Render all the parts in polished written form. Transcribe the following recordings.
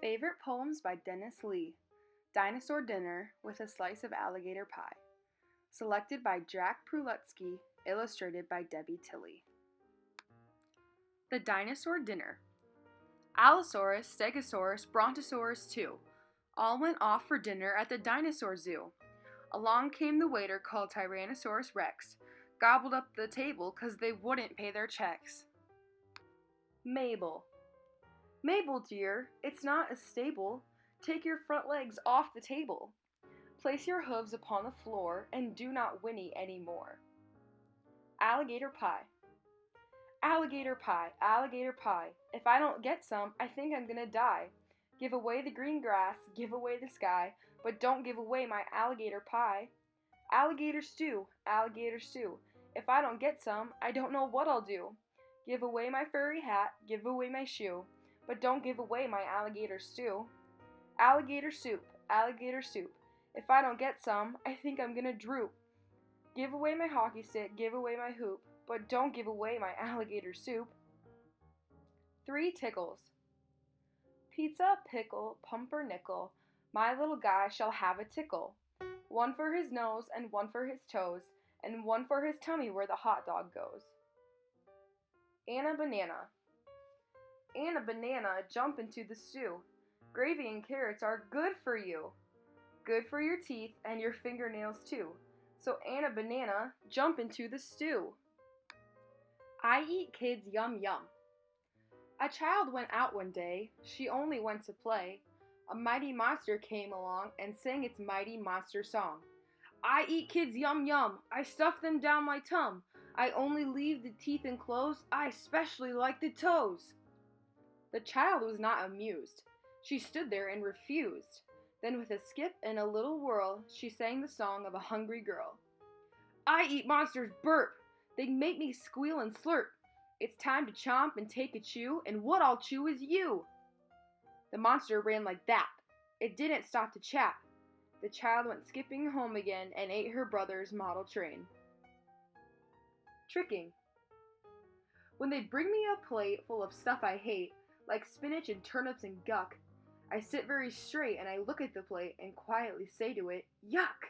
Favorite poems by Dennis Lee. Dinosaur Dinner with a Slice of Alligator Pie. Selected by Jack Prelutsky, illustrated by Debbie Tilley. The Dinosaur Dinner. Allosaurus, Stegosaurus, Brontosaurus too. All went off for dinner at the dinosaur zoo. Along came the waiter called Tyrannosaurus Rex, gobbled up the table 'cause they wouldn't pay their checks. Mabel. Mabel, dear, it's not as stable. Take your front legs off the table. Place your hooves upon the floor and do not whinny any more. Alligator pie. Alligator pie, alligator pie. If I don't get some, I think I'm gonna die. Give away the green grass, give away the sky, but don't give away my alligator pie. Alligator stew, alligator stew. If I don't get some, I don't know what I'll do. Give away my furry hat, give away my shoe, but don't give away my alligator stew. Alligator soup, alligator soup. If I don't get some, I think I'm gonna droop. Give away my hockey stick, give away my hoop, but don't give away my alligator soup. 3 tickles. Pizza, pickle, pumpernickel, my little guy shall have a tickle. 1 for his nose and 1 for his toes, and 1 for his tummy where the hot dog goes. Anna banana. Anna banana, jump into the stew. Gravy and carrots are good for you. Good for your teeth and your fingernails too. So Anna banana, jump into the stew. I eat kids yum yum. A child went out one day, she only went to play. A mighty monster came along and sang its mighty monster song. I eat kids yum yum, I stuff them down my tum. I only leave the teeth enclosed, I especially like the toes. The child was not amused. She stood there and refused. Then with a skip and a little whirl, she sang the song of a hungry girl. I eat monsters burp, they make me squeal and slurp. It's time to chomp and take a chew, and what I'll chew is you. The monster ran like that. It didn't stop to chat. The child went skipping home again and ate her brother's model train. Tricking. When they bring me a plate full of stuff I hate, like spinach and turnips and guck, I sit very straight and I look at the plate and quietly say to it, yuck!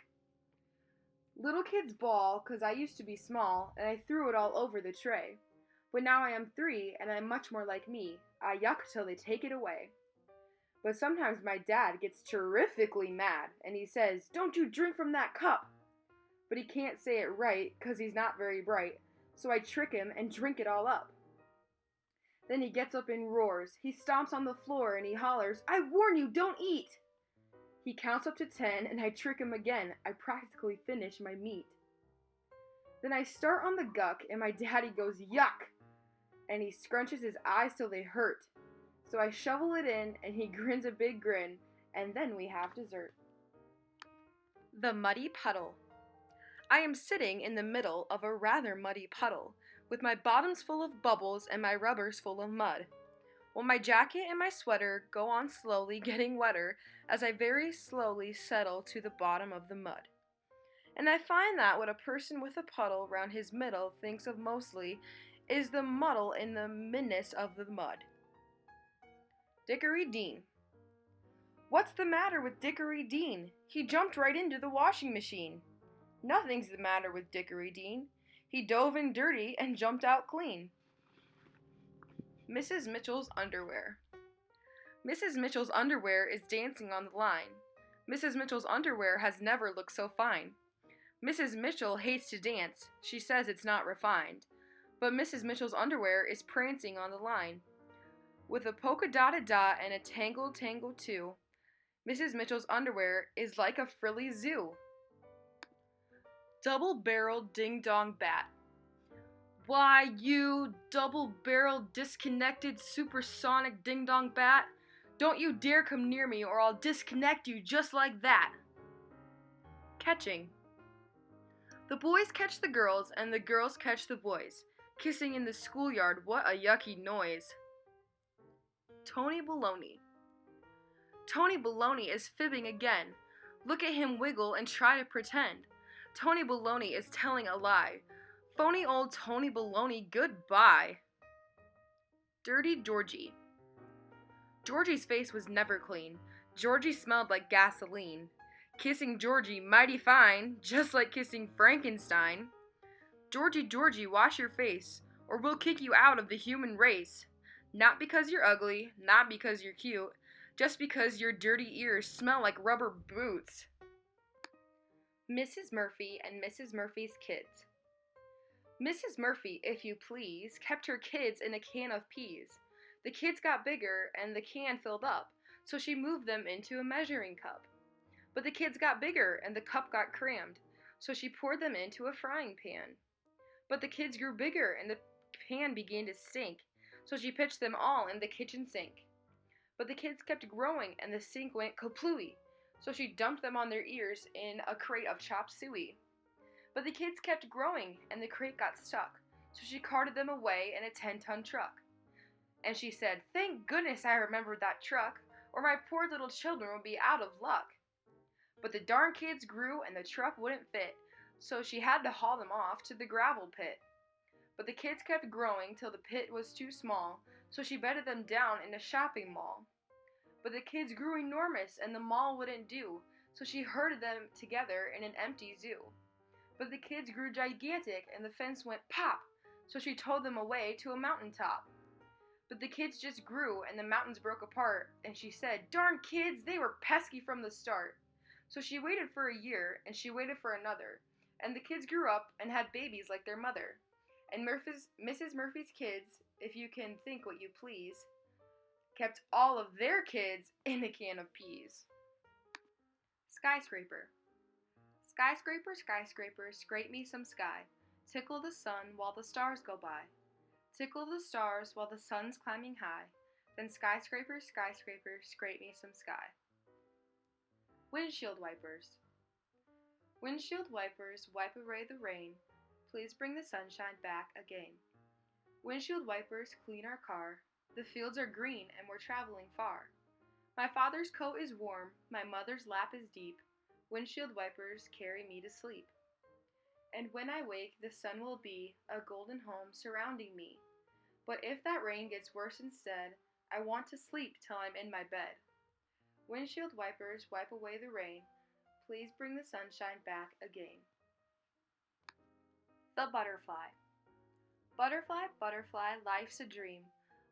Little kids bawl 'cause I used to be small and I threw it all over the tray. But now I am 3 and I'm much more like me. I yuck till they take it away. But sometimes my dad gets terrifically mad and he says, don't you drink from that cup! But he can't say it right 'cause he's not very bright, so I trick him and drink it all up. Then he gets up and roars. He stomps on the floor and he hollers, I warn you, don't eat! He counts up to 10 and I trick him again. I practically finish my meat. Then I start on the guck and my daddy goes, yuck! And he scrunches his eyes till they hurt. So I shovel it in and he grins a big grin, and then we have dessert. The muddy puddle. I am sitting in the middle of a rather muddy puddle, with my bottoms full of bubbles and my rubbers full of mud, while my jacket and my sweater go on slowly getting wetter as I very slowly settle to the bottom of the mud. And I find that what a person with a puddle round his middle thinks of mostly is the muddle in the midness of the mud. Dickory Dean. What's the matter with Dickory Dean? He jumped right into the washing machine. Nothing's the matter with Dickory Dean. He dove in dirty and jumped out clean. Mrs. Mitchell's underwear. Mrs. Mitchell's underwear is dancing on the line. Mrs. Mitchell's underwear has never looked so fine. Mrs. Mitchell hates to dance. She says it's not refined. But Mrs. Mitchell's underwear is prancing on the line. With a polka-dotted dot and a tangled tangle too, Mrs. Mitchell's underwear is like a frilly zoo. Double-barreled ding-dong bat. Why, you double-barreled, disconnected, supersonic ding-dong bat, don't you dare come near me or I'll disconnect you just like that. Catching. The boys catch the girls and the girls catch the boys. Kissing in the schoolyard, what a yucky noise. Tony Baloney. Tony Baloney is fibbing again. Look at him wiggle and try to pretend. Tony Baloney is telling a lie. Phony old Tony Baloney, goodbye. Dirty Georgie. Georgie's face was never clean. Georgie smelled like gasoline. Kissing Georgie mighty fine, just like kissing Frankenstein. Georgie, Georgie, wash your face, or we'll kick you out of the human race. Not because you're ugly, not because you're cute, just because your dirty ears smell like rubber boots. Mrs. Murphy and Mrs. Murphy's kids. Mrs. Murphy, if you please, kept her kids in a can of peas. The kids got bigger and the can filled up, so she moved them into a measuring cup. But the kids got bigger and the cup got crammed, so she poured them into a frying pan. But the kids grew bigger and the pan began to stink, so she pitched them all in the kitchen sink. But the kids kept growing and the sink went kaplooey, so she dumped them on their ears in a crate of chop suey. But the kids kept growing and the crate got stuck, so she carted them away in a 10-ton truck. And she said, "Thank goodness I remembered that truck, or my poor little children would be out of luck." But the darn kids grew and the truck wouldn't fit, so she had to haul them off to the gravel pit. But the kids kept growing till the pit was too small, so she bedded them down in a shopping mall. But the kids grew enormous and the mall wouldn't do, so she herded them together in an empty zoo. But the kids grew gigantic and the fence went pop, so she towed them away to a mountaintop. But the kids just grew and the mountains broke apart, and she said, "Darn kids, they were pesky from the start." So she waited for a year, and she waited for another, and the kids grew up and had babies like their mother. And Mrs. Murphy's kids, if you can think what you please, kept all of their kids in a can of peas. Skyscraper. Skyscraper, skyscraper, scrape me some sky. Tickle the sun while the stars go by. Tickle the stars while the sun's climbing high. Then skyscraper, skyscraper, scrape me some sky. Windshield wipers. Windshield wipers, wipe away the rain. Please bring the sunshine back again. Windshield wipers, clean our car. The fields are green and we're traveling far. My father's coat is warm, my mother's lap is deep. Windshield wipers carry me to sleep. And when I wake, the sun will be a golden home surrounding me. But if that rain gets worse instead, I want to sleep till I'm in my bed. Windshield wipers, wipe away the rain. Please bring the sunshine back again. The butterfly. Butterfly, butterfly, life's a dream.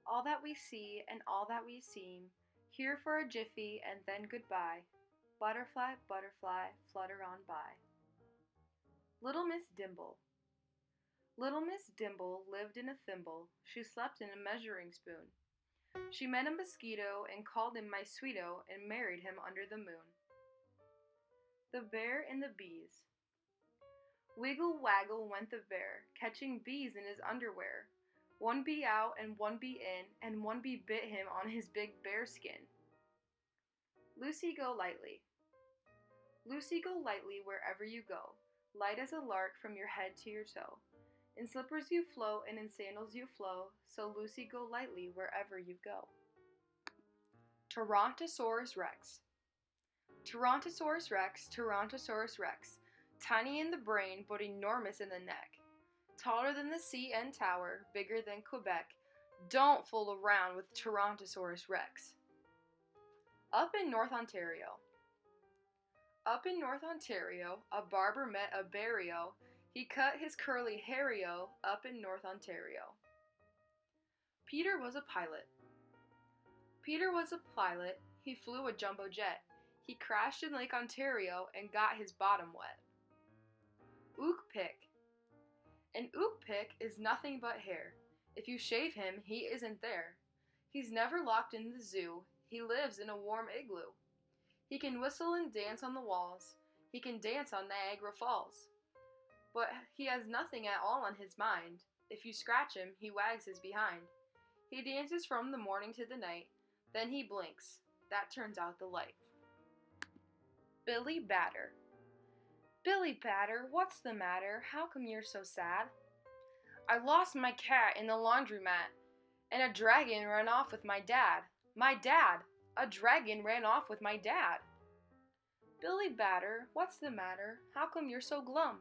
All that we see and all that we seem. Here for a jiffy and then goodbye. Butterfly, butterfly, flutter on by. Little Miss Dimble. Little Miss Dimble lived in a thimble. She slept in a measuring spoon. She met a mosquito and called him my sweeto and married him under the moon. The Bear and the Bees. Wiggle waggle went the bear, catching bees in his underwear. One bee out and one bee in, and one bee bit him on his big bear skin. Lucy go lightly. Lucy go lightly wherever you go, light as a lark from your head to your toe. In slippers you float and in sandals you flow, so Lucy go lightly wherever you go. Tyrannosaurus Rex. Tyrannosaurus Rex, Tyrannosaurus Rex, tiny in the brain but enormous in the neck. Taller than the CN Tower, bigger than Quebec. Don't fool around with Tyrannosaurus Rex. Up in North Ontario. Up in North Ontario, a barber met a barrio. He cut his curly hairio up in North Ontario. Peter was a pilot. Peter was a pilot. He flew a jumbo jet. He crashed in Lake Ontario and got his bottom wet. Ook pick. An ook pick is nothing but hair. If you shave him, he isn't there. He's never locked in the zoo. He lives in a warm igloo. He can whistle and dance on the walls. He can dance on Niagara Falls. But he has nothing at all on his mind. If you scratch him, he wags his behind. He dances from the morning to the night. Then he blinks. That turns out the light. Billy Batter. Billy Batter, what's the matter? How come you're so sad? I lost my cat in the laundromat, and a dragon ran off with my dad. My dad! A dragon ran off with my dad. Billy Batter, what's the matter? How come you're so glum?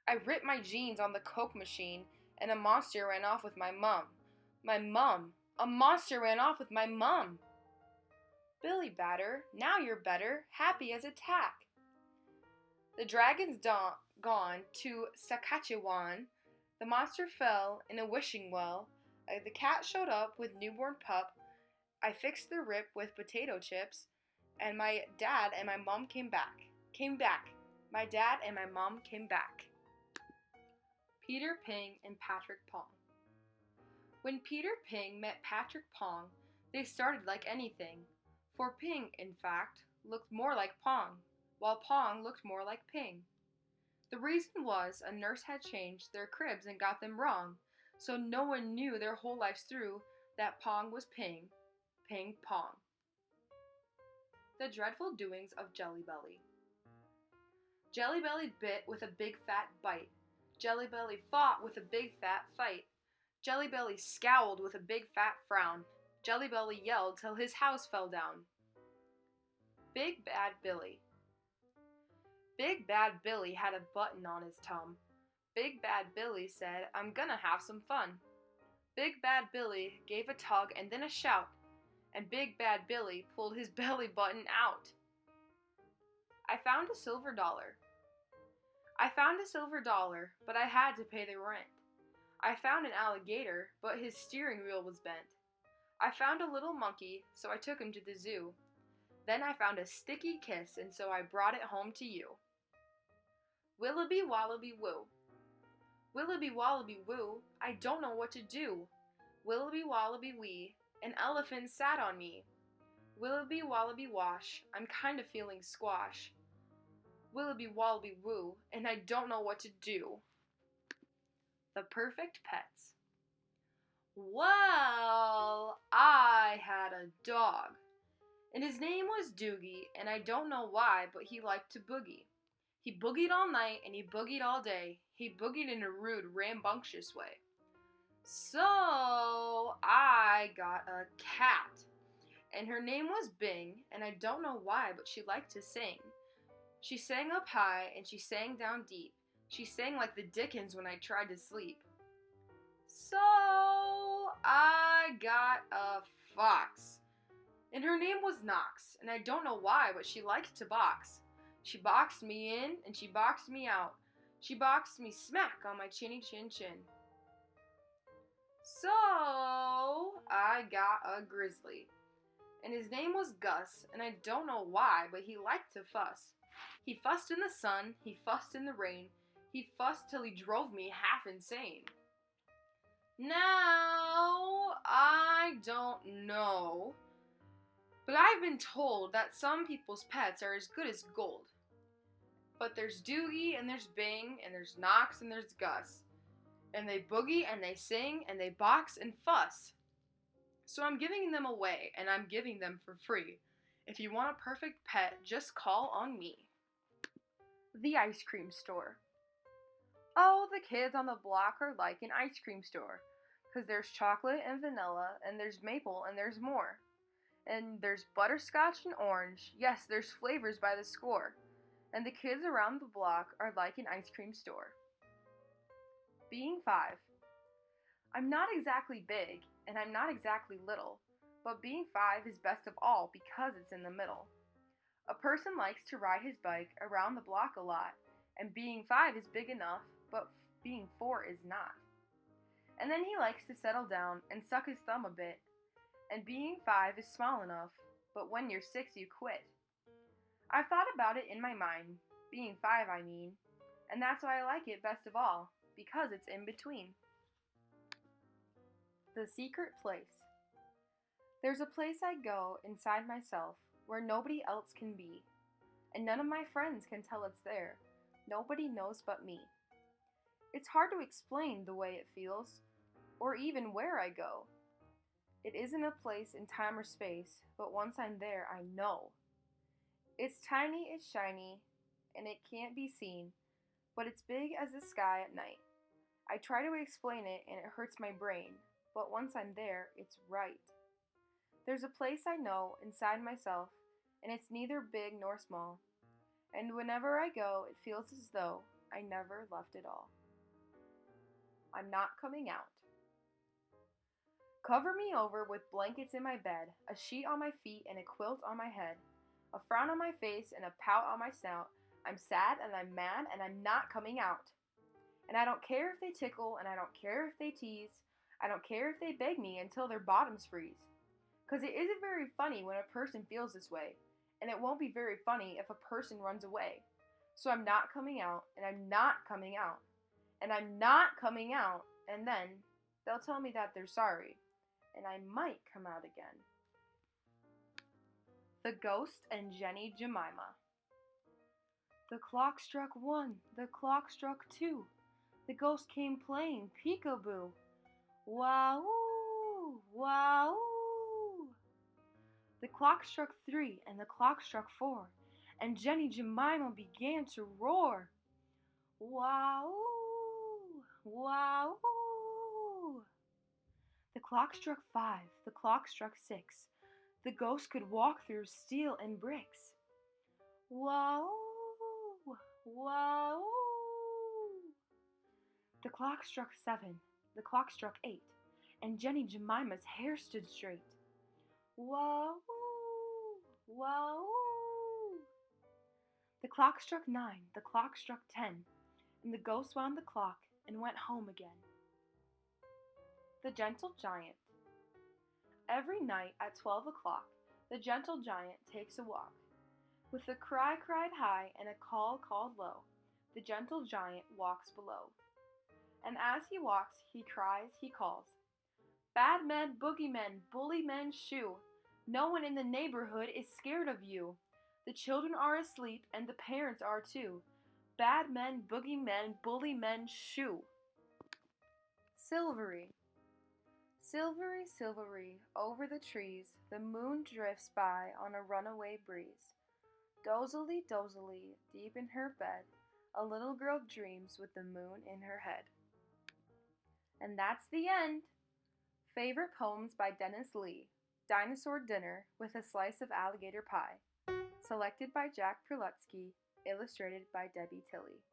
I ripped my jeans on the Coke machine, and a monster ran off with my mum. My mum! A monster ran off with my mum! Billy Batter, now you're better, happy as a tack. The dragon's gone to Saskatchewan. The monster fell in a wishing well. The cat showed up with newborn pup. I fixed the rip with potato chips. And my dad and my mom came back. My dad and my mom came back. Peter Ping and Patrick Pong. When Peter Ping met Patrick Pong, they started like anything. For Ping, in fact, looked more like Pong, while Pong looked more like Ping. The reason was a nurse had changed their cribs and got them wrong, so no one knew their whole lives through that Pong was Ping, Ping Pong. The dreadful doings of Jelly Belly. Jelly Belly bit with a big fat bite. Jelly Belly fought with a big fat fight. Jelly Belly scowled with a big fat frown. Jelly Belly yelled till his house fell down. Big Bad Billy. Big Bad Billy had a button on his tum. Big Bad Billy said, "I'm gonna have some fun." Big Bad Billy gave a tug and then a shout, and Big Bad Billy pulled his belly button out. I found a silver dollar. I found a silver dollar, but I had to pay the rent. I found an alligator, but his steering wheel was bent. I found a little monkey, so I took him to the zoo. Then I found a sticky kiss, and so I brought it home to you. Willoughby Wallaby Woo. Willoughby Wallaby Woo, I don't know what to do. Willoughby Wallaby Wee, an elephant sat on me. Willoughby Wallaby Wash, I'm kind of feeling squash. Willoughby Wallaby Woo, and I don't know what to do. The Perfect Pets. Well, I had a dog, and his name was Doogie, and I don't know why, but he liked to boogie. He boogied all night, and he boogied all day. He boogied in a rude, rambunctious way. So, I got a cat, and her name was Bing, and I don't know why, but she liked to sing. She sang up high, and she sang down deep. She sang like the Dickens when I tried to sleep. So, I got a fox, and her name was Knox, and I don't know why, but she liked to box. She boxed me in, and she boxed me out. She boxed me smack on my chinny chin chin. So, I got a grizzly, and his name was Gus, and I don't know why, but he liked to fuss. He fussed in the sun, he fussed in the rain, he fussed till he drove me half insane. Now, I don't know, but I've been told that some people's pets are as good as gold. But there's Doogie, and there's Bing, and there's Knox, and there's Gus. And they boogie, and they sing, and they box and fuss. So I'm giving them away, and I'm giving them for free. If you want a perfect pet, just call on me. The Ice Cream Store. Oh, the kids on the block are like an ice cream store, 'cause there's chocolate and vanilla, and there's maple, and there's more. And there's butterscotch and orange. Yes, there's flavors by the score. And the kids around the block are like an ice cream store. Being 5. I'm not exactly big, and I'm not exactly little, but being 5 is best of all because it's in the middle. A person likes to ride his bike around the block a lot, and being 5 is big enough, but being 4 is not. And then he likes to settle down and suck his thumb a bit, and being 5 is small enough, but when you're 6 you quit. I've thought about it in my mind, being 5 I mean, and that's why I like it best of all, because it's in between. The Secret Place. There's a place I go inside myself where nobody else can be, and none of my friends can tell it's there. Nobody knows but me. It's hard to explain the way it feels, or even where I go. It isn't a place in time or space, but once I'm there, I know. It's tiny, it's shiny, and it can't be seen, but it's big as the sky at night. I try to explain it and it hurts my brain, but once I'm there, it's right. There's a place I know inside myself, and it's neither big nor small. And whenever I go, it feels as though I never left it all. I'm not coming out. Cover me over with blankets in my bed, a sheet on my feet and a quilt on my head, a frown on my face and a pout on my snout. I'm sad and I'm mad and I'm not coming out. And I don't care if they tickle and I don't care if they tease. I don't care if they beg me until their bottoms freeze. 'Cause it isn't very funny when a person feels this way, and it won't be very funny if a person runs away. So I'm not coming out, and I'm not coming out, and I'm not coming out, and then they'll tell me that they're sorry, and I might come out again. The Ghost and Jenny Jemima. The clock struck 1, the clock struck 2. The ghost came playing peekaboo. Wow, wow. The clock struck 3 and the clock struck 4, and Jenny Jemima began to roar. Wow, wow. The clock struck 5, the clock struck 6. The ghost could walk through steel and bricks. Wow, wow. The clock struck 7, the clock struck 8, and Jenny Jemima's hair stood straight. Wow, wow. The clock struck 9, the clock struck 10, and the ghost wound the clock and went home again. The Gentle Giant. Every night at 12 o'clock, the gentle giant takes a walk. With a cry cried high and a call called low, the gentle giant walks below. And as he walks, he cries, he calls, "Bad men, boogeymen, bully men, shoo! No one in the neighborhood is scared of you. The children are asleep and the parents are too. Bad men, boogeymen, bully men, shoo!" Silvery. Silvery, silvery, over the trees, the moon drifts by on a runaway breeze. Dozily, dozily, deep in her bed, a little girl dreams with the moon in her head. And that's the end. Favorite poems by Dennis Lee. Dinosaur Dinner with a Slice of Alligator Pie. Selected by Jack Prelutsky. Illustrated by Debbie Tilley.